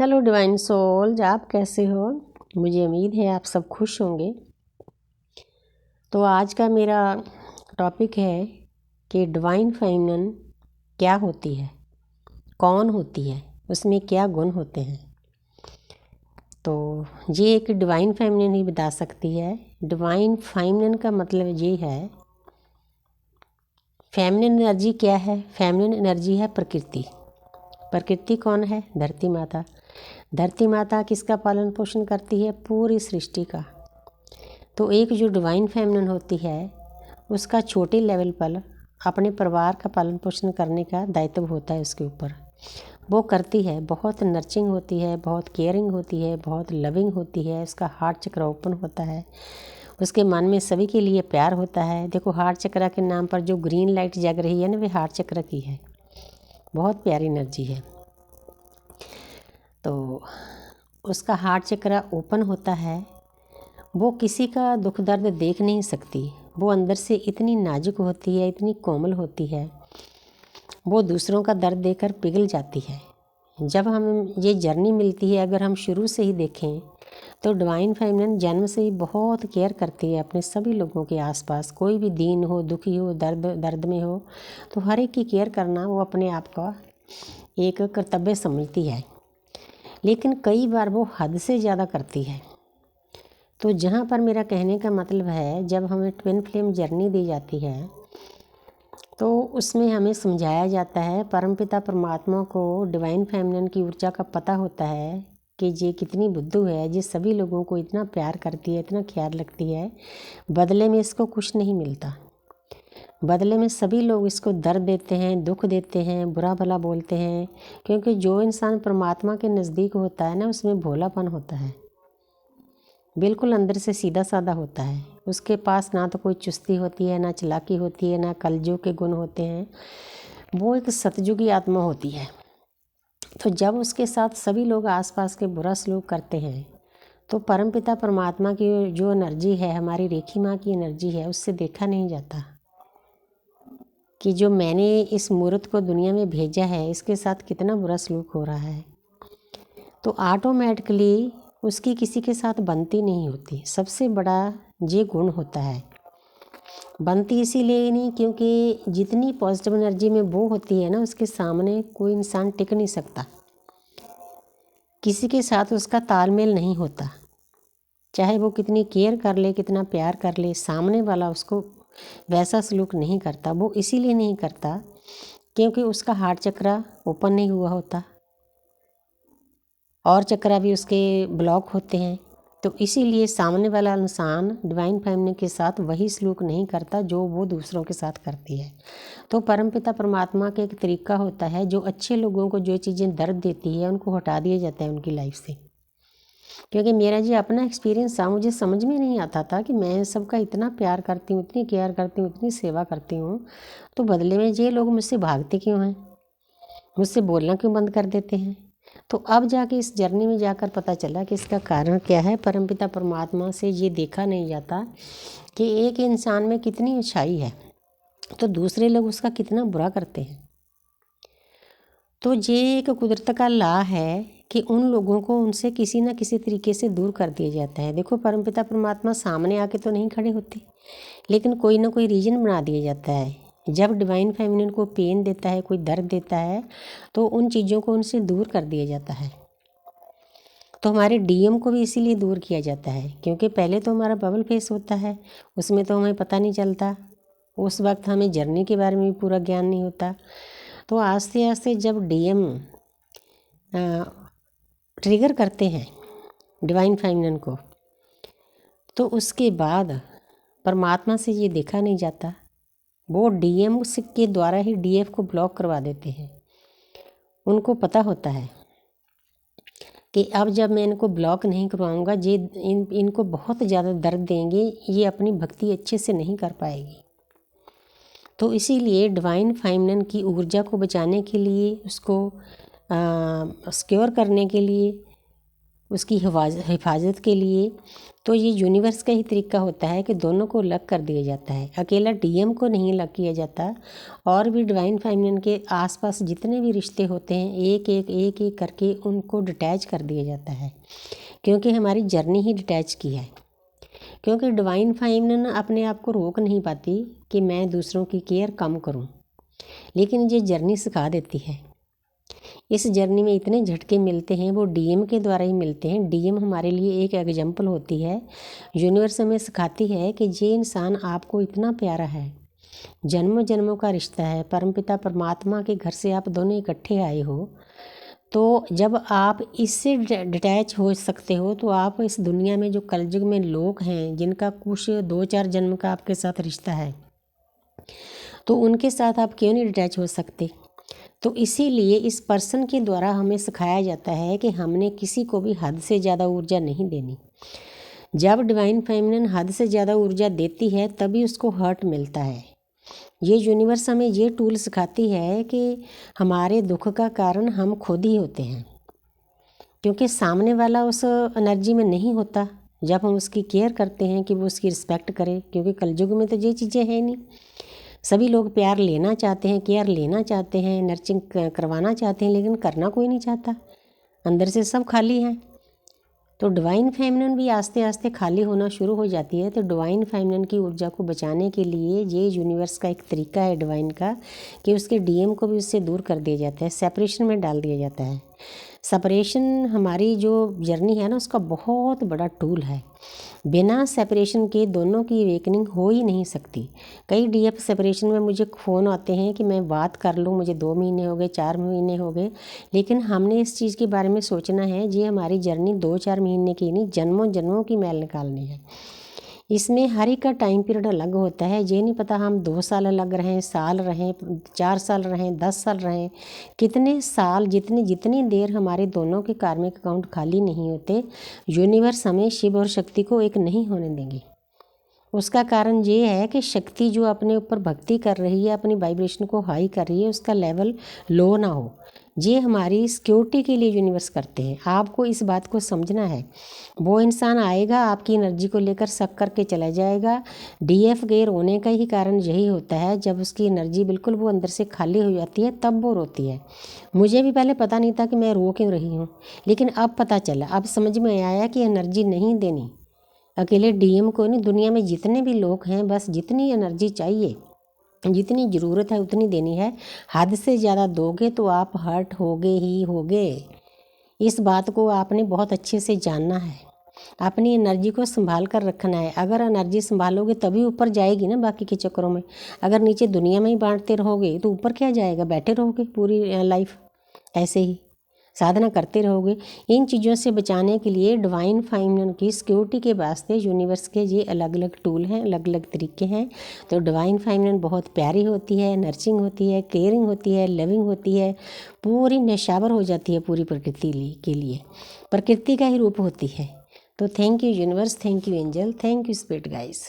Hello divine souls, आप कैसे हो? मुझे उम्मीद है आप सब खुश होंगे। तो आज का मेरा टॉपिक है कि डिवाइन फेमिनिन क्या होती है, कौन होती है, उसमें क्या गुण होते हैं। तो ये एक डिवाइन फेमिनिन ही बता सकती है। डिवाइन फेमिनिन का मतलब ये है, फेमिनिन एनर्जी क्या है? फेमिनिन एनर्जी है प्रकृति। प्रकृति कौन है? धरती माता। धरती माता किसका पालन पोषण करती है? पूरी सृष्टि का। तो एक जो डिवाइन फेमिनिन होती है उसका छोटे लेवल पर अपने परिवार का पालन पोषण करने का दायित्व होता है उसके ऊपर। वो करती है, बहुत नर्चिंग होती है, बहुत केयरिंग होती है, बहुत लविंग होती है। उसका हार्ट चक्र ओपन होता है, उसके मन में सभी के लिए प्यार होता है। देखो, हार्ट चक्र के नाम पर जो ग्रीन लाइट जग रही है ना, वे हार्ट चक्र की है। बहुत प्यारी एनर्जी है। तो उसका हार्ट चक्र ओपन होता है। वो किसी का दुख दर्द देख नहीं सकती। वो अंदर से इतनी नाजुक होती है, इतनी कोमल होती है। वो दूसरों का दर्द देखकर पिघल जाती है। जब हम ये जर्नी मिलती है, अगर हम शुरू से ही देखें तो डिवाइन फेमिनिन जन्म से ही बहुत केयर करती है अपने सभी लोगों के आसपास। कोई भी दीन हो, दुखी हो, दर्द में हो, तो हर एक की केयर करना वो अपने आप का एक कर्तव्य समझती है। लेकिन कई बार वो हद से ज़्यादा करती है। तो जहाँ पर मेरा कहने का मतलब है, जब हमें ट्विन फ्लेम जर्नी दी जाती है तो उसमें हमें समझाया जाता है, परमपिता परमात्मा को डिवाइन फेमिनिन की ऊर्जा का पता होता है कि ये कितनी बुद्धू है, ये सभी लोगों को इतना प्यार करती है, इतना ख्याल रखती है। बदले में इसको कुछ नहीं मिलता। बदले में सभी लोग इसको दर्द देते हैं, दुख देते हैं, बुरा भला बोलते हैं। क्योंकि जो इंसान परमात्मा के नज़दीक होता है ना, उसमें भोलापन होता है, बिल्कुल अंदर से सीधा साधा होता है। उसके पास ना तो कोई चुस्ती होती है, ना चालाकी होती है, ना कलयुग के गुण होते हैं। वो एक सतयुगी आत्मा होती है। तो जब उसके साथ सभी लोग आसपास के बुरा सलूक करते हैं तो परमपिता परमात्मा की जो एनर्जी है, हमारी रेखी माँ की एनर्जी है, उससे देखा नहीं जाता कि जो मैंने इस मूर्त को दुनिया में भेजा है, इसके साथ कितना बुरा सलूक हो रहा है। तो ऑटोमेटिकली उसकी किसी के साथ बनती नहीं होती। सबसे बड़ा ये गुण होता है। बनती इसीलिए नहीं क्योंकि जितनी पॉजिटिव एनर्जी में वो होती है ना, उसके सामने कोई इंसान टिक नहीं सकता। किसी के साथ उसका तालमेल नहीं होता। चाहे वो कितनी केयर कर ले, कितना प्यार कर ले, सामने वाला उसको वैसा सलूक नहीं करता। वो इसीलिए नहीं करता क्योंकि उसका हार्ट चक्र ओपन नहीं हुआ होता और चक्रा भी उसके ब्लॉक होते हैं। तो इसीलिए सामने वाला इंसान डिवाइन फेमिनिन के साथ वही सलूक नहीं करता जो वो दूसरों के साथ करती है। तो परमपिता परमात्मा का एक तरीका होता है, जो अच्छे लोगों को जो चीज़ें दर्द देती है उनको हटा दिया जाता है उनकी लाइफ से। क्योंकि मेरा जो अपना एक्सपीरियंस था, मुझे समझ में नहीं आता था कि मैं सबका इतना प्यार करती हूँ, इतनी केयर करती हूँ, इतनी सेवा करती हूँ, तो बदले में ये लोग मुझसे भागते क्यों हैं, मुझसे बोलना क्यों बंद कर देते हैं। तो अब जाके इस जर्नी में जाकर पता चला कि इसका कारण क्या है। परमपिता परमात्मा से ये देखा नहीं जाता कि एक इंसान में कितनी अच्छाई है तो दूसरे लोग उसका कितना बुरा करते हैं। तो ये एक कुदरत का लॉ है कि उन लोगों को उनसे किसी न किसी तरीके से दूर कर दिया जाता है। देखो, परमपिता परमात्मा सामने आके तो नहीं खड़े होते, लेकिन कोई ना कोई रीजन बना दिया जाता है। जब डिवाइन फेमिनिन को पेन देता है, कोई दर्द देता है, तो उन चीज़ों को उनसे दूर कर दिया जाता है। तो हमारे डीएम को भी इसीलिए दूर किया जाता है क्योंकि पहले तो हमारा बबल फेस होता है, उसमें तो हमें पता नहीं चलता। उस वक्त हमें जर्नी के बारे में भी पूरा ज्ञान नहीं होता। तो आस्ते आस्ते जब डीएम ट्रिगर करते हैं डिवाइन फेमिनिन को, तो उसके बाद परमात्मा से ये देखा नहीं जाता। वो डीएम के द्वारा ही डीएफ को ब्लॉक करवा देते हैं। उनको पता होता है कि अब जब मैं इनको ब्लॉक नहीं करवाऊंगा, ये इनको बहुत ज़्यादा दर्द देंगे, ये अपनी भक्ति अच्छे से नहीं कर पाएगी। तो इसीलिए डिवाइन फेमिनिन की ऊर्जा को बचाने के लिए, उसको सिक्योर करने के लिए उसकी हिफाजत के लिए। तो ये यूनिवर्स का ही तरीका होता है कि दोनों को अलग कर दिया जाता है, अकेला डीएम को नहीं अलग किया जाता। और भी डिवाइन फेमिनिन के आसपास जितने भी रिश्ते होते हैं एक एक करके उनको डिटैच कर दिया जाता है, क्योंकि हमारी जर्नी ही डिटैच की है। क्योंकि डिवाइन फेमिनिन अपने आप को रोक नहीं पाती कि मैं दूसरों की केयर कम करूं, लेकिन ये जर्नी सिखा देती है। इस जर्नी में इतने झटके मिलते हैं, वो डीएम के द्वारा ही मिलते हैं। डीएम हमारे लिए एक एग्जाम्पल होती है। यूनिवर्स हमें सिखाती है कि ये इंसान आपको इतना प्यारा है, जन्मों जन्मों का रिश्ता है, परमपिता परमात्मा के घर से आप दोनों इकट्ठे आए हो। तो जब आप इससे डिटैच हो सकते हो तो आप इस दुनिया में जो कलयुग में लोग हैं जिनका कुछ 2-4 जन्म का आपके साथ रिश्ता है, तो उनके साथ आप क्यों नहीं डिटैच हो सकते। तो इसीलिए इस पर्सन के द्वारा हमें सिखाया जाता है कि हमने किसी को भी हद से ज़्यादा ऊर्जा नहीं देनी। जब डिवाइन फेमिनिन हद से ज़्यादा ऊर्जा देती है तभी उसको हर्ट मिलता है। ये यूनिवर्स हमें ये टूल सिखाती है कि हमारे दुख का कारण हम खुद ही होते हैं, क्योंकि सामने वाला उस एनर्जी में नहीं होता जब हम उसकी केयर करते हैं कि वो उसकी रिस्पेक्ट करे। क्योंकि कलयुग में तो ये चीज़ें हैं नहीं। सभी लोग प्यार लेना चाहते हैं, केयर लेना चाहते हैं, नर्चिंग करवाना चाहते हैं, लेकिन करना कोई नहीं चाहता। अंदर से सब खाली हैं। तो डिवाइन फेमिनिन भी आस्ते आस्ते खाली होना शुरू हो जाती है। तो डिवाइन फेमिनिन की ऊर्जा को बचाने के लिए ये यूनिवर्स का एक तरीका है डिवाइन का कि उसके डीएम को भी उससे दूर कर दिया जाता है, सेपरेशन में डाल दिया जाता है। सेपरेशन हमारी जो जर्नी है ना, उसका बहुत बड़ा टूल है। बिना सेपरेशन के दोनों की अवेकनिंग हो ही नहीं सकती। कई डीएफ सेपरेशन में मुझे फ़ोन आते हैं कि मैं बात कर लूँ, मुझे 2 महीने हो गए, 4 महीने हो गए, लेकिन हमने इस चीज़ के बारे में सोचना है। ये हमारी जर्नी 2-4 महीने की नहीं, जन्मों जन्मों की मैल निकालनी है। इसमें हर एक का टाइम पीरियड अलग होता है। ये नहीं पता हम 2 साल अलग रहें, साल रहें, 4 साल रहें, 10 साल रहें, कितने साल, जितनी देर हमारे दोनों के कार्मिक अकाउंट खाली नहीं होते, यूनिवर्स हमें शिव और शक्ति को एक नहीं होने देंगे। उसका कारण ये है कि शक्ति जो अपने ऊपर भक्ति कर रही है, अपनी वाइब्रेशन को हाई कर रही है, उसका लेवल लो ना हो। ये हमारी सिक्योरिटी के लिए यूनिवर्स करते हैं। आपको इस बात को समझना है। वो इंसान आएगा, आपकी एनर्जी को लेकर शक करके चला जाएगा। डीएफ गेयर होने का ही कारण यही होता है, जब उसकी एनर्जी बिल्कुल वो अंदर से खाली हो जाती है तब वो रोती है। मुझे भी पहले पता नहीं था कि मैं रो क्यों रही हूँ, लेकिन अब पता चला, अब समझ में आया कि एनर्जी नहीं देनी अकेले डीएम को नहीं, दुनिया में जितने भी लोग हैं, बस जितनी एनर्जी चाहिए, जितनी ज़रूरत है उतनी देनी है। हद से ज़्यादा दोगे तो आप हर्ट होगे ही होगे। इस बात को आपने बहुत अच्छे से जानना है। अपनी एनर्जी को संभाल कर रखना है। अगर एनर्जी संभालोगे तभी ऊपर जाएगी ना, बाकी के चक्करों में। अगर नीचे दुनिया में ही बांटते रहोगे तो ऊपर क्या जाएगा, बैठे रहोगे पूरी लाइफ ऐसे ही साधना करते रहोगे। इन चीज़ों से बचाने के लिए डिवाइन फेमिनिन की सिक्योरिटी के वास्ते यूनिवर्स के ये अलग अलग टूल हैं, अलग अलग तरीके हैं। तो डिवाइन फेमिनिन बहुत प्यारी होती है, नर्चिंग होती है, केयरिंग होती है, लविंग होती है, पूरी नशावर हो जाती है पूरी प्रकृति के लिए, प्रकृति का ही रूप होती है। तो thank you universe, thank you angel, thank you spirit guys.